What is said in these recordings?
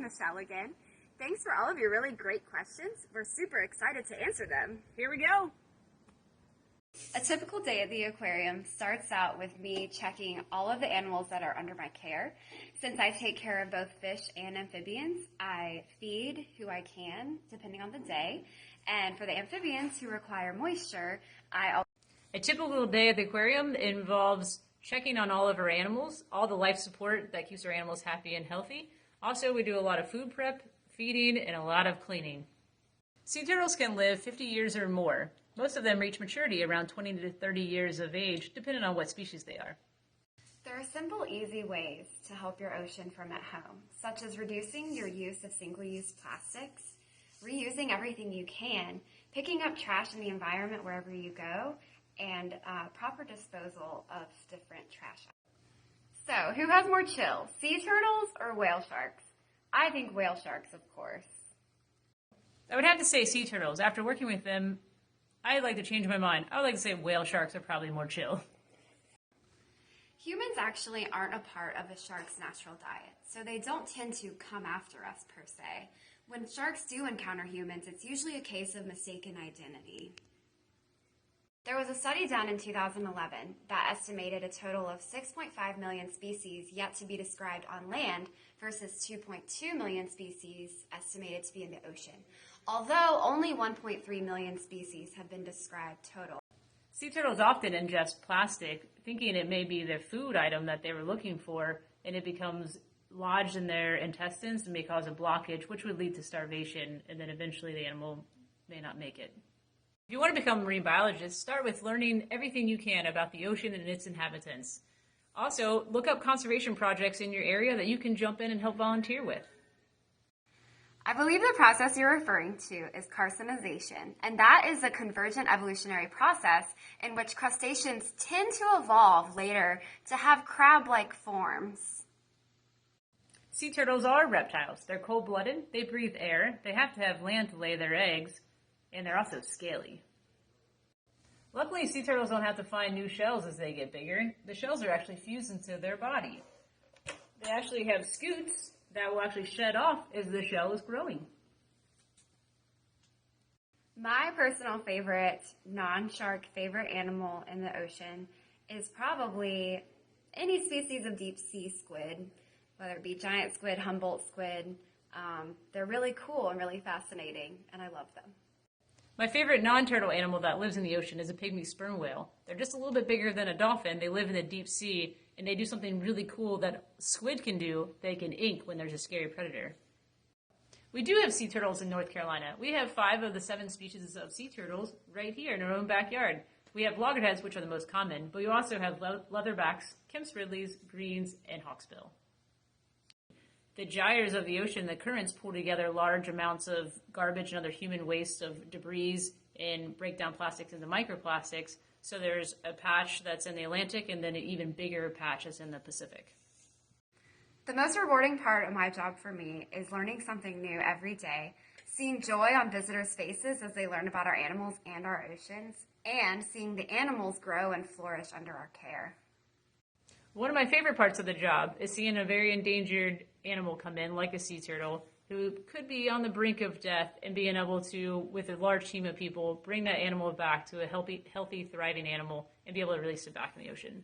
Michelle again. Thanks for all of your really great questions. We're super excited to answer them. Here we go. A typical day at the aquarium starts out with me checking all of the animals that are under my care. Since I take care of both fish and amphibians, I feed who I can, depending on the day. And for the amphibians who require moisture, A typical day at the aquarium involves checking on all of our animals, all the life support that keeps our animals happy and healthy. Also, we do a lot of food prep, feeding, and a lot of cleaning. Sea turtles can live 50 years or more. Most of them reach maturity around 20 to 30 years of age, depending on what species they are. There are simple, easy ways to help your ocean from at home, such as reducing your use of single-use plastics, reusing everything you can, picking up trash in the environment wherever you go, and proper disposal of different trash. So, who has more chill, sea turtles or whale sharks? I think whale sharks, of course. I would have to say sea turtles. After working with them, I'd like to change my mind. I would like to say whale sharks are probably more chill. Humans actually aren't a part of a shark's natural diet, so they don't tend to come after us per se. When sharks do encounter humans, it's usually a case of mistaken identity. There was a study done in 2011 that estimated a total of 6.5 million species yet to be described on land versus 2.2 million species estimated to be in the ocean, although only 1.3 million species have been described total. Sea turtles often ingest plastic, thinking it may be their food item that they were looking for, and it becomes lodged in their intestines and may cause a blockage, which would lead to starvation, and then eventually the animal may not make it. If you want to become a marine biologist, start with learning everything you can about the ocean and its inhabitants. Also, look up conservation projects in your area that you can jump in and help volunteer with. I believe the process you're referring to is carcinization, and that is a convergent evolutionary process in which crustaceans tend to evolve later to have crab-like forms. Sea turtles are reptiles. They're cold-blooded, they breathe air, they have to have land to lay their eggs, and they're also scaly. Luckily, sea turtles don't have to find new shells as they get bigger. The shells are actually fused into their body. They actually have scutes that will actually shed off as the shell is growing. My personal favorite, non-shark favorite animal in the ocean is probably any species of deep sea squid, whether it be giant squid, Humboldt squid. They're really cool and really fascinating, and I love them. My favorite non-turtle animal that lives in the ocean is a pygmy sperm whale. They're just a little bit bigger than a dolphin. They live in the deep sea, and they do something really cool that squid can do. They can ink when there's a scary predator. We do have sea turtles in North Carolina. We have 5 of the 7 species of sea turtles right here in our own backyard. We have loggerheads, which are the most common, but we also have leatherbacks, Kemp's ridleys, greens, and hawksbill. The gyres of the ocean, the currents pull together large amounts of garbage and other human waste of debris and break down plastics into microplastics. So there's a patch that's in the Atlantic and then an even bigger patch that's in the Pacific. The most rewarding part of my job for me is learning something new every day, seeing joy on visitors' faces as they learn about our animals and our oceans, and seeing the animals grow and flourish under our care. One of my favorite parts of the job is seeing a very endangered animal come in, like a sea turtle, who could be on the brink of death, and being able to, with a large team of people, bring that animal back to a healthy, thriving animal and be able to release it back in the ocean.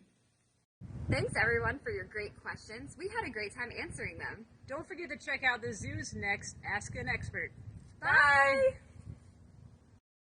Thanks everyone for your great questions. We had a great time answering them. Don't forget to check out the zoo's next Ask an Expert. Bye!